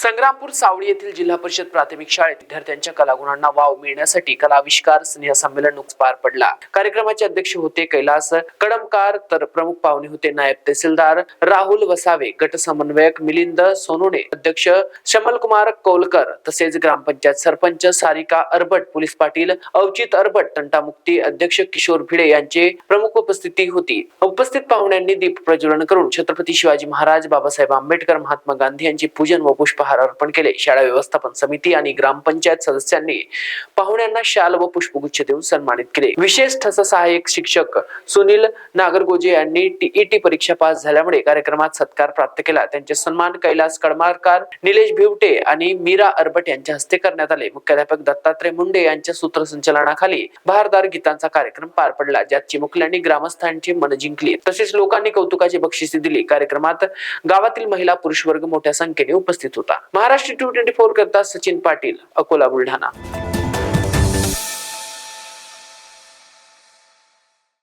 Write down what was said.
संग्रामपूर सावळी येथील जिल्हा परिषद प्राथमिक शाळेत विद्यार्थ्यांच्या कलागुणांना वाव मिळण्यासाठी कला आविष्कार स्नेह संमेलन नुकताच पार पडला। कार्यक्रमाचे अध्यक्ष होते कैलास कडमकार, तर प्रमुख पाहुणे होते नायब तहसीलदार राहुल वसावे, गट समन्वयक मिलिंद सोनोने, अध्यक्ष शमलकुमार कोलकर, तसेच ग्रामपंचायत सरपंच सारिका अरबट, पोलीस पाटील अवचित अरबट, तंटामुक्ती अध्यक्ष किशोर भिडे यांचे प्रमुख उपस्थिती होती। उपस्थित पाहुण्यांनी दीप प्रज्वलन करून छत्रपती शिवाजी महाराज, बाबासाहेब आंबेडकर, महात्मा गांधी यांचे पूजन व पुष्पहार अर्पण केले। शाळा व्यवस्थापन समिती आणि ग्रामपंचायत सदस्यांनी पाहुण्यांना शाल व पुष्पगुच्छ देऊन सन्मानित केले। विशेष ठस सहाय्यक शिक्षक सुनील नागरगोजे यांनी टीईटी परीक्षा पास झाल्यामुळे कार्यक्रमात सत्कार प्राप्त केला। त्यांचे सन्मान कैलास कडमारकार, निलेश भिवटे आणि मीरा अरबट यांच्या हस्ते करण्यात आले। मुख्याध्यापक दत्तात्रय मुंडे यांच्या सूत्रसंचालनाखाली बहारदार गीतांचा कार्यक्रम पार पडला, ज्यात चिमुकल्यांनी ग्रामस्थांची मन जिंकली, तसेच लोकांनी कौतुकाची बक्षिसे दिली। कार्यक्रमात गावातील महिला पुरुष वर्ग मोठ्या संख्येने उपस्थित होता। महाराष्ट्र 224 करता सचिन पाटील, अकोला, बुलढाणा।